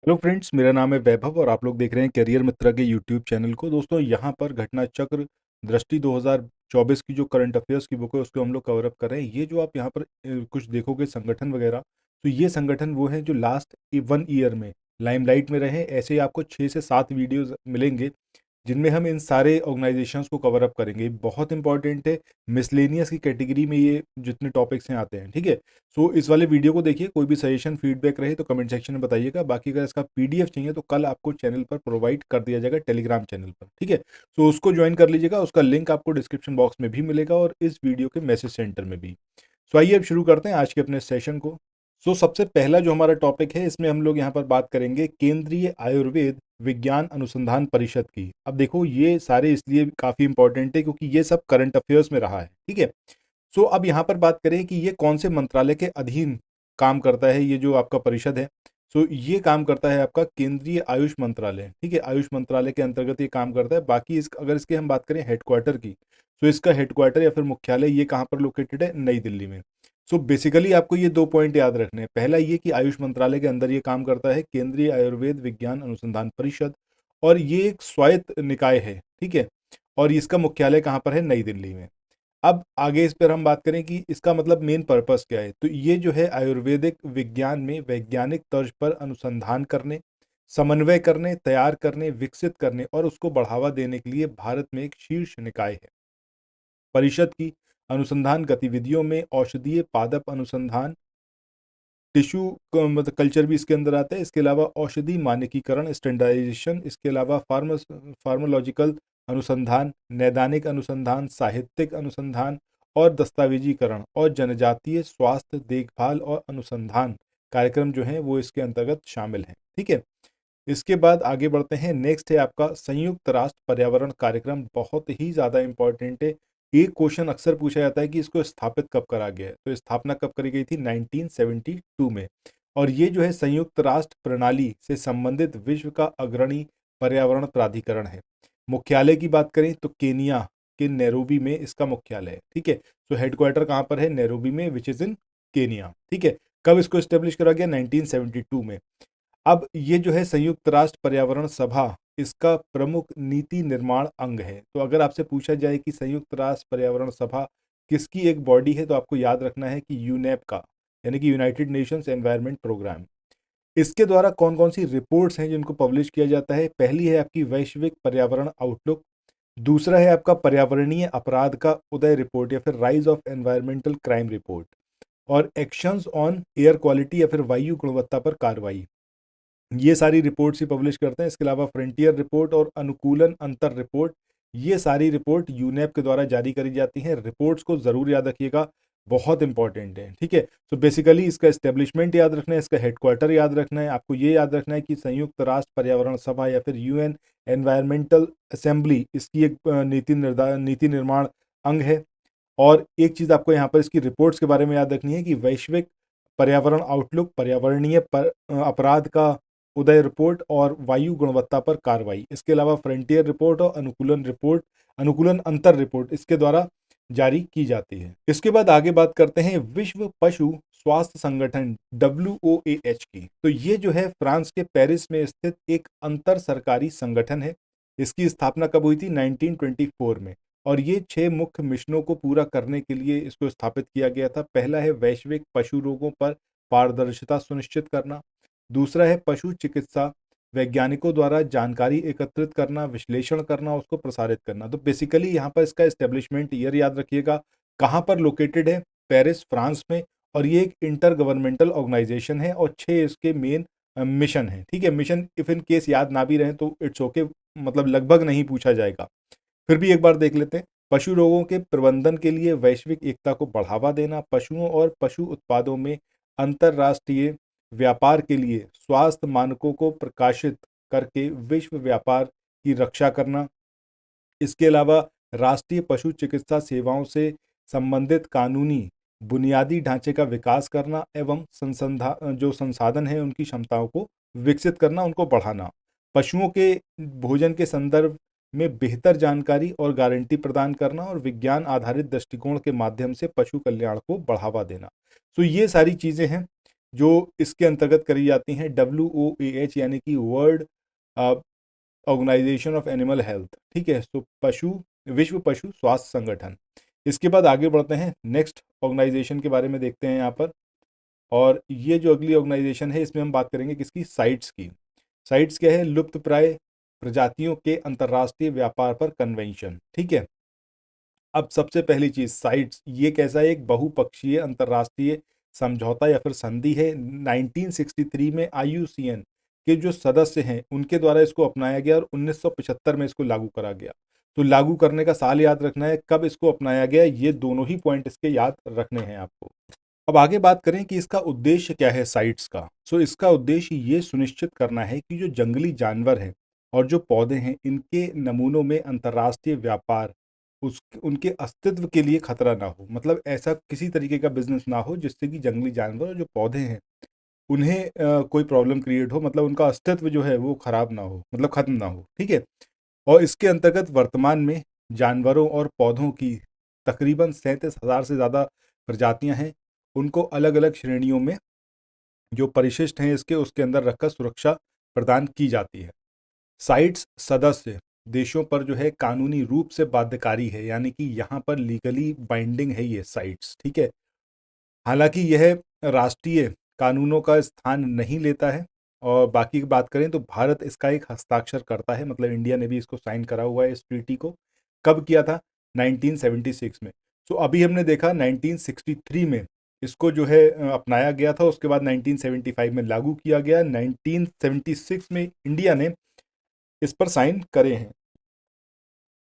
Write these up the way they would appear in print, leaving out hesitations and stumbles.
Hello friends, मेरा नाम है वैभव और आप लोग देख रहे हैं करियर मित्रा के यूट्यूब चैनल को। दोस्तों, यहाँ पर घटना चक्र दृष्टि 2024 की जो करंट अफेयर्स की बुक है उसको हम लोग कवर अप कर रहे हैं। ये जो आप यहाँ पर कुछ देखोगे संगठन वगैरह, तो ये संगठन वो हैं जो लास्ट 1 ईयर में लाइमलाइट में रहे। ऐसे ही आपको 6 से 7 वीडियोस मिलेंगे जिनमें हम इन सारे ऑर्गेनाइजेशंस को कवर अप करेंगे। बहुत इंपॉर्टेंट है, मिसलेनियस की कैटेगरी में ये जितने टॉपिक्स हैं आते हैं। ठीक है, सो इस वाले वीडियो को देखिए। कोई भी सजेशन फीडबैक रहे तो कमेंट सेक्शन में बताइएगा। बाकी अगर इसका पीडीएफ चाहिए तो कल आपको चैनल पर प्रोवाइड कर दिया जाएगा, टेलीग्राम चैनल पर। ठीक है, सो उसको ज्वाइन कर लीजिएगा। उसका लिंक आपको डिस्क्रिप्शन बॉक्स में भी मिलेगा और इस वीडियो के मैसेज सेंटर में भी। सो आइए अब शुरू करते हैं आज के अपने सेशन को। सो सबसे पहला जो हमारा टॉपिक है, इसमें हम लोग यहाँ पर बात करेंगे केंद्रीय आयुर्वेद विज्ञान अनुसंधान परिषद की। अब देखो, ये सारे इसलिए काफ़ी इंपॉर्टेंट है क्योंकि ये सब करंट अफेयर्स में रहा है। ठीक है, सो अब यहाँ पर बात करें कि ये कौन से मंत्रालय के अधीन काम करता है। ये जो आपका परिषद है, सो ये काम करता है आपका केंद्रीय आयुष मंत्रालय। ठीक है, आयुष मंत्रालय के अंतर्गत ये काम करता है। बाकी अगर इसके हम बात करें हेडक्वार्टर की, तो इसका हेडक्वार्टर या फिर मुख्यालय ये कहाँ पर लोकेटेड है? नई दिल्ली में। सो बेसिकली आपको ये 2 पॉइंट याद रखने हैं। पहला ये कि आयुष मंत्रालय के अंदर ये काम करता है केंद्रीय आयुर्वेद विज्ञान अनुसंधान परिषद, और ये एक स्वायत्त निकाय है। ठीक है, और इसका मुख्यालय कहाँ पर है? नई दिल्ली में। अब आगे इस पर हम बात करें कि इसका मतलब मेन पर्पस क्या है, तो ये जो है आयुर्वेदिक विज्ञान में वैज्ञानिक तर्ज पर अनुसंधान करने, समन्वय करने, तैयार करने, विकसित करने और उसको बढ़ावा देने के लिए भारत में एक शीर्ष निकाय है। परिषद की अनुसंधान गतिविधियों में औषधीय पादप अनुसंधान, टिश्यू मतलब कल्चर भी इसके अंदर आता है। इसके अलावा औषधि मानकीकरण स्टैंडर्डाइजेशन, इसके अलावा फार्मोलॉजिकल अनुसंधान, नैदानिक अनुसंधान, साहित्यिक अनुसंधान और दस्तावेजीकरण और जनजातीय स्वास्थ्य देखभाल और अनुसंधान कार्यक्रम जो हैं वो इसके अंतर्गत शामिल हैं। ठीक है, इसके बाद आगे बढ़ते हैं। नेक्स्ट है आपका संयुक्त राष्ट्र पर्यावरण कार्यक्रम। बहुत ही ज़्यादा इंपॉर्टेंट है। एक क्वेश्चन अक्सर पूछा जाता है कि इसको स्थापित कब करा गया है, तो स्थापना कब करी गई थी? 1972 में। और ये जो है संयुक्त राष्ट्र प्रणाली से संबंधित विश्व का अग्रणी पर्यावरण प्राधिकरण है। मुख्यालय की बात करें तो केनिया के नैरोबी में इसका मुख्यालय है। ठीक है, तो हेडक्वार्टर कहाँ पर है? नैरोबी में, विच इज इन केनिया। ठीक है, कब इसको स्टेब्लिश करा गया? 1972 में। अब ये जो है संयुक्त राष्ट्र पर्यावरण सभा, इसका प्रमुख नीति निर्माण अंग है। तो अगर आपसे पूछा जाए कि संयुक्त राष्ट्र पर्यावरण सभा किसकी एक बॉडी है, तो आपको याद रखना है कि यूनेप का, यानी कि यूनाइटेड नेशंस एनवायरनमेंट प्रोग्राम। इसके द्वारा कौन कौन सी रिपोर्ट्स हैं जिनको पब्लिश किया जाता है? पहली है आपकी वैश्विक पर्यावरण आउटलुक। दूसरा है आपका पर्यावरणीय अपराध का उदय रिपोर्ट या फिर rise of environmental crime report. और एक्शंस ऑन एयर क्वालिटी या फिर वायु गुणवत्ता पर कार्रवाई, ये सारी रिपोर्ट्स ही पब्लिश करते हैं। इसके अलावा फ्रंटियर रिपोर्ट और अनुकूलन अंतर रिपोर्ट, ये सारी रिपोर्ट यूनेप के द्वारा जारी करी जाती हैं। रिपोर्ट्स को ज़रूर याद रखिएगा, बहुत इंपॉर्टेंट है। ठीक है, तो बेसिकली इसका एस्टेब्लिशमेंट याद रखना है, इसका हेडक्वार्टर याद रखना है। आपको ये याद रखना है कि संयुक्त राष्ट्र पर्यावरण सभा या फिर यूएन एनवायरमेंटल असेंबली इसकी एक नीति निर्माण अंग है। और एक चीज़ आपको यहाँ पर इसकी रिपोर्ट्स के बारे में याद रखनी है कि वैश्विक पर्यावरण आउटलुक, पर्यावरणीय अपराध का उदय रिपोर्ट और वायु गुणवत्ता पर कार्रवाई। इसके अलावा फ्रंटियर रिपोर्ट और अनुकूलन अंतर रिपोर्ट इसके द्वारा जारी की जाती है। इसके बाद आगे बात करते हैं विश्व पशु स्वास्थ्य संगठन WOAH की। तो ये जो है फ्रांस के पेरिस में स्थित एक अंतर सरकारी संगठन है। इसकी स्थापना कब हुई थी? 1924 में। और ये 6 मुख्य मिशनों को पूरा करने के लिए इसको स्थापित किया गया था। पहला है वैश्विक पशु रोगों पर पारदर्शिता सुनिश्चित करना। दूसरा है पशु चिकित्सा, वैज्ञानिकों द्वारा जानकारी एकत्रित करना, विश्लेषण करना, उसको प्रसारित करना। तो बेसिकली यहाँ पर इसका एस्टेब्लिशमेंट ईयर याद रखिएगा। कहाँ पर लोकेटेड है? पेरिस, फ्रांस में। और ये एक इंटर गवर्नमेंटल ऑर्गेनाइजेशन है और 6 इसके मेन मिशन है। ठीक है, मिशन इफ इन केस याद ना भी रहे तो इट्स ओके, मतलब लगभग नहीं पूछा जाएगा, फिर भी एक बार देख लेते हैं। पशु रोगों के प्रबंधन के लिए वैश्विक एकता को बढ़ावा देना, पशुओं और पशु उत्पादों में अंतर्राष्ट्रीय व्यापार के लिए स्वास्थ्य मानकों को प्रकाशित करके विश्व व्यापार की रक्षा करना। इसके अलावा राष्ट्रीय पशु चिकित्सा सेवाओं से संबंधित कानूनी बुनियादी ढांचे का विकास करना एवं जो संसाधन है उनकी क्षमताओं को विकसित करना, उनको बढ़ाना। पशुओं के भोजन के संदर्भ में बेहतर जानकारी और गारंटी प्रदान करना और विज्ञान आधारित दृष्टिकोण के माध्यम से पशु कल्याण को बढ़ावा देना। तो ये सारी चीज़ें हैं। जो इसके अंतर्गत करी जाती हैं, WOAH यानी कि World Organisation of Animal Health, ठीक है। तो विश्व पशु स्वास्थ्य संगठन। इसके बाद आगे बढ़ते हैं, नेक्स्ट ऑर्गेनाइजेशन के बारे में देखते हैं यहाँ पर। और ये जो अगली ऑर्गेनाइजेशन है, इसमें हम बात करेंगे किसकी, साइट्स की। साइट्स क्या है, लुप्त प्राय प्रजातियों के अंतर्राष्ट्रीय व्यापार पर कन्वेंशन, ठीक है। अब सबसे पहली चीज, साइट्स ये कैसा है, एक बहुपक्षीय अंतर्राष्ट्रीय समझौता या फिर संधि है। 1963 में IUCN के जो सदस्य हैं उनके द्वारा इसको अपनाया गया और 1975 में इसको लागू करा गया। तो लागू करने का साल याद रखना है, कब इसको अपनाया गया, ये दोनों ही पॉइंट इसके याद रखने हैं आपको। अब आगे बात करें कि इसका उद्देश्य क्या है साइट्स का। सो इसका उद्देश्य ये सुनिश्चित करना है कि जो जंगली जानवर हैं और जो पौधे हैं, इनके नमूनों में अंतर्राष्ट्रीय व्यापार उस उनके अस्तित्व के लिए खतरा ना हो। मतलब ऐसा किसी तरीके का बिजनेस ना हो जिससे कि जंगली जानवर और जो पौधे हैं उन्हें कोई प्रॉब्लम क्रिएट हो, मतलब उनका अस्तित्व जो है वो खराब ना हो, मतलब खत्म ना हो, ठीक है। और इसके अंतर्गत वर्तमान में जानवरों और पौधों की तकरीबन 37,000 से ज़्यादा प्रजातियां हैं। उनको अलग अलग श्रेणियों में जो परिशिष्ट हैं इसके, उसके अंदर रखकर सुरक्षा प्रदान की जाती है। साइट्स सदस्य देशों पर जो है कानूनी रूप से बाध्यकारी है, यानी कि यहाँ पर लीगली बाइंडिंग है ये साइट्स, ठीक है। हालांकि यह राष्ट्रीय कानूनों का स्थान नहीं लेता है। और बाकी की बात करें तो भारत इसका एक हस्ताक्षर करता है, मतलब इंडिया ने भी इसको साइन करा हुआ है इस ट्रीटी को। कब किया था, 1976 में। सो अभी हमने देखा 1963 में इसको जो है अपनाया गया था, उसके बाद 1975 में लागू किया गया, 1976 में इंडिया ने इस पर साइन करे हैं,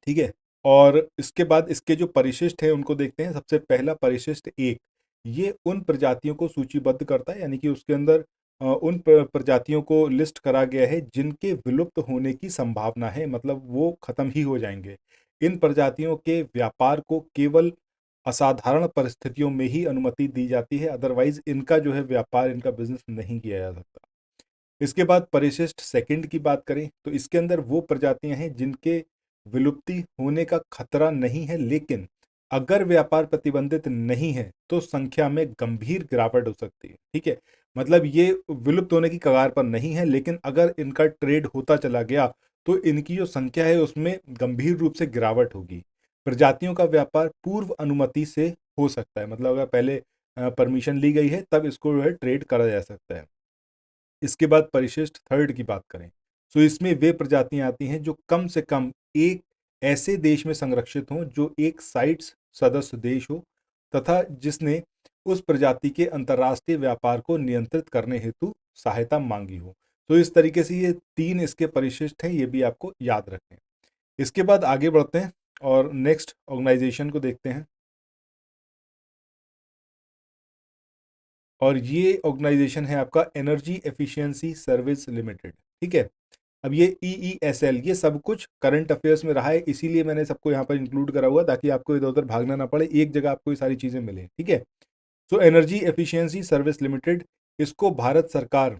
ठीक है। और इसके बाद इसके जो परिशिष्ट हैं उनको देखते हैं। सबसे पहला परिशिष्ट एक, ये उन प्रजातियों को सूचीबद्ध करता है, यानी कि उसके अंदर उन प्रजातियों को लिस्ट करा गया है जिनके विलुप्त होने की संभावना है, मतलब वो खत्म ही हो जाएंगे। इन प्रजातियों के व्यापार को केवल असाधारण परिस्थितियों में ही अनुमति दी जाती है, अदरवाइज इनका जो है व्यापार, इनका बिजनेस नहीं किया जा सकता। इसके बाद परिशिष्ट सेकंड की बात करें तो इसके अंदर वो प्रजातियां हैं जिनके विलुप्ति होने का खतरा नहीं है, लेकिन अगर व्यापार प्रतिबंधित नहीं है तो संख्या में गंभीर गिरावट हो सकती है, ठीक है। मतलब ये विलुप्त होने की कगार पर नहीं है, लेकिन अगर इनका ट्रेड होता चला गया तो इनकी जो संख्या है उसमें गंभीर रूप से गिरावट होगी। प्रजातियों का व्यापार पूर्व अनुमति से हो सकता है, मतलब अगर पहले परमिशन ली गई है तब इसको जो है ट्रेड करा जा सकता है। इसके बाद परिशिष्ट थर्ड की बात करें तो इसमें वे प्रजातियां आती हैं जो कम से कम एक ऐसे देश में संरक्षित हों जो एक साइट्स सदस्य देश हो, तथा जिसने उस प्रजाति के अंतर्राष्ट्रीय व्यापार को नियंत्रित करने हेतु सहायता मांगी हो। तो इस तरीके से ये तीन इसके परिशिष्ट हैं, ये भी आपको याद रखें। इसके बाद आगे बढ़ते हैं और नेक्स्ट ऑर्गेनाइजेशन को देखते हैं। और ये ऑर्गेनाइजेशन है आपका एनर्जी एफिशिएंसी सर्विस लिमिटेड, ठीक है। अब ये EESL, ये सब कुछ करंट अफेयर्स में रहा है, इसीलिए मैंने सबको यहाँ पर इंक्लूड करा हुआ ताकि आपको इधर उधर भागना ना पड़े, एक जगह आपको ये सारी चीज़ें मिले, ठीक है। So energy efficiency service limited, इसको भारत सरकार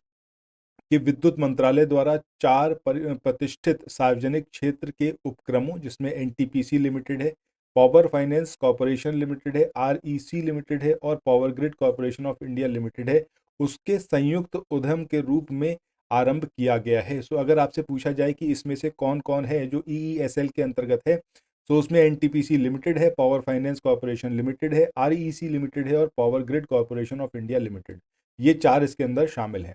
के विद्युत मंत्रालय द्वारा चार प्रतिष्ठित सार्वजनिक क्षेत्र के उपक्रमों, जिसमें NTPC लिमिटेड है, पावर फाइनेंस कॉरपोरेशन लिमिटेड है, REC लिमिटेड है और power grid corporation of India limited है, उसके संयुक्त उद्यम के रूप में आरंभ किया गया है। सो अगर आपसे पूछा जाए कि इसमें से कौन कौन है जो EESL के अंतर्गत है, तो उसमें NTPC लिमिटेड है, पावर फाइनेंस कॉरपोरेशन लिमिटेड है, REC लिमिटेड है और power grid corporation of India limited, ये चार इसके अंदर शामिल हैं।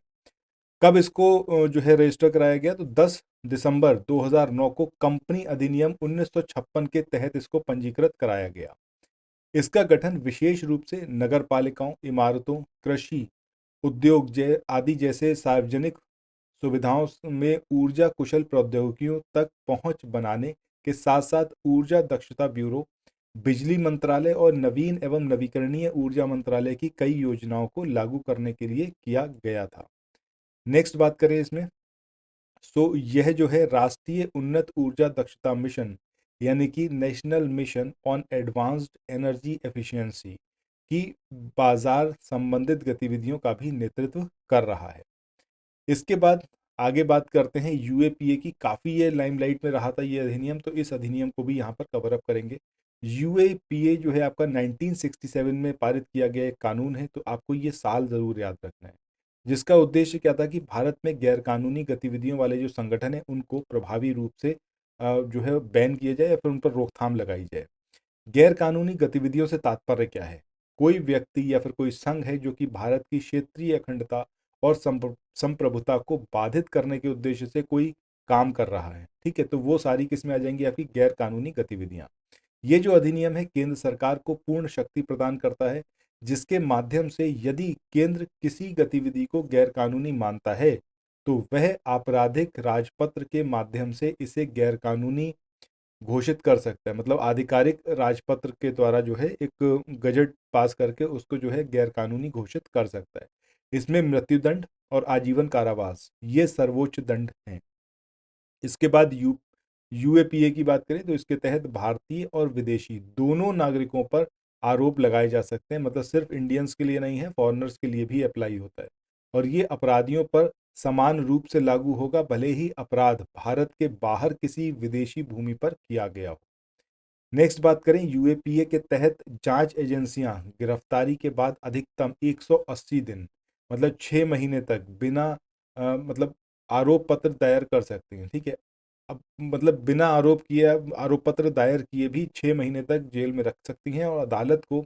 कब इसको जो है रजिस्टर कराया गया, तो 10 दिसंबर 2009 को कंपनी अधिनियम 1956 के तहत इसको पंजीकृत कराया गया। इसका गठन विशेष रूप से नगर पालिकाओं, इमारतों, कृषि उद्योग आदि जैसे सार्वजनिक सुविधाओं में ऊर्जा कुशल प्रौद्योगिकियों तक पहुंच बनाने के साथ साथ ऊर्जा दक्षता ब्यूरो, बिजली मंत्रालय और नवीन एवं नवीकरणीय ऊर्जा मंत्रालय की कई योजनाओं को लागू करने के लिए किया गया था। नेक्स्ट बात करें इसमें, यह जो है राष्ट्रीय उन्नत ऊर्जा दक्षता मिशन, यानी कि national mission on advanced energy efficiency की बाजार संबंधित गतिविधियों का भी नेतृत्व कर रहा है। इसके बाद आगे बात करते हैं UAPA की। काफ़ी ये लाइमलाइट में रहा था ये अधिनियम, तो इस अधिनियम को भी यहाँ पर कवर अप करेंगे। यूएपीए जो है आपका 1967 में पारित किया गया एक कानून है, तो आपको ये साल ज़रूर याद रखना है। जिसका उद्देश्य क्या था कि भारत में गैरकानूनी गतिविधियों वाले जो संगठन हैं उनको प्रभावी रूप से जो है बैन किया जाए या फिर उन पर रोकथाम लगाई जाए। गैर कानूनी गतिविधियों से तात्पर्य क्या है? कोई व्यक्ति या फिर कोई संघ है जो कि भारत की क्षेत्रीय अखंडता और संप्रभुता को बाधित करने के उद्देश्य से कोई काम कर रहा है, ठीक है? तो वो सारी किसमें आ जाएंगी? आपकी गैर कानूनी गतिविधियां। ये जो अधिनियम है केंद्र सरकार को पूर्ण शक्ति प्रदान करता है, जिसके माध्यम से यदि केंद्र किसी गतिविधि को गैर कानूनी मानता है तो वह आपराधिक राजपत्र के माध्यम से इसे गैर कानूनी घोषित कर सकता है। मतलब आधिकारिक राजपत्र के द्वारा जो है एक गजट पास करके उसको जो है गैर कानूनी घोषित कर सकता है। इसमें मृत्युदंड और आजीवन कारावास ये सर्वोच्च दंड हैं। इसके बाद यूएपीए की बात करें तो इसके तहत भारतीय और विदेशी दोनों नागरिकों पर आरोप लगाए जा सकते हैं। मतलब सिर्फ इंडियंस के लिए नहीं है, फॉरेनर्स के लिए भी अप्लाई होता है। और ये अपराधियों पर समान रूप से लागू होगा, भले ही अपराध भारत के बाहर किसी विदेशी भूमि पर किया गया हो। नेक्स्ट बात करें यूएपीए के तहत जांच एजेंसियां गिरफ्तारी के बाद अधिकतम 180 दिन मतलब 6 महीने तक बिना मतलब आरोप पत्र दायर कर सकती हैं, ठीक है? अब मतलब बिना आरोप किए आरोप पत्र दायर किए भी 6 महीने तक जेल में रख सकती हैं और अदालत को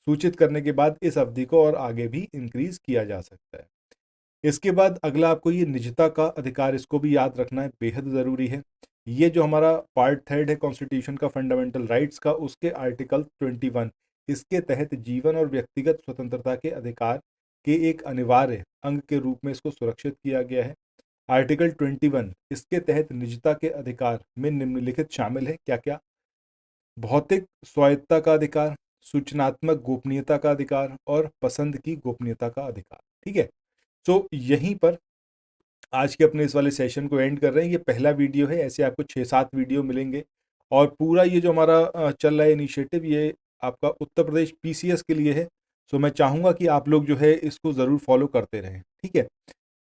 सूचित करने के बाद इस अवधि को और आगे भी इंक्रीज किया जा सकता है। इसके बाद अगला आपको ये निजता का अधिकार, इसको भी याद रखना है, बेहद ज़रूरी है। ये जो हमारा पार्ट थर्ड है कॉन्स्टिट्यूशन का फंडामेंटल राइट्स का, उसके आर्टिकल 21 इसके तहत जीवन और व्यक्तिगत स्वतंत्रता के अधिकार के एक अनिवार्य अंग के रूप में इसको सुरक्षित किया गया है। आर्टिकल 21 इसके तहत निजता के अधिकार में निम्नलिखित शामिल है, क्या क्या? भौतिक स्वायत्तता का अधिकार, सूचनात्मक गोपनीयता का अधिकार और पसंद की गोपनीयता का अधिकार, ठीक है? तो यहीं पर आज के अपने इस वाले सेशन को एंड कर रहे हैं। ये पहला वीडियो है, ऐसे आपको 6-7 वीडियो मिलेंगे। और पूरा ये जो हमारा चल रहा है इनिशिएटिव, ये आपका उत्तर प्रदेश पीसीएस के लिए है। सो मैं चाहूँगा कि आप लोग जो है इसको ज़रूर फॉलो करते रहें, ठीक है?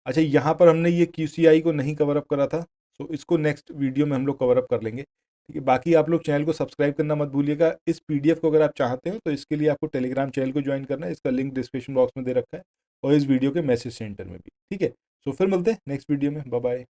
अच्छा, यहाँ पर हमने ये क्यूसीआई को नहीं कवर अप करा था, सो इसको नेक्स्ट वीडियो में हम लोग कवर अप कर लेंगे, ठीक है? बाकी आप लोग चैनल को सब्सक्राइब करना मत भूलिएगा। इस पीडीएफ को अगर आप चाहते हो तो इसके लिए आपको टेलीग्राम चैनल को ज्वाइन करना है, इसका लिंक डिस्क्रिप्शन बॉक्स में दे रखा है और इस वीडियो के मैसेज सेंटर में भी, ठीक है? सो फिर मिलते हैं नेक्स्ट वीडियो में, बाय बाय।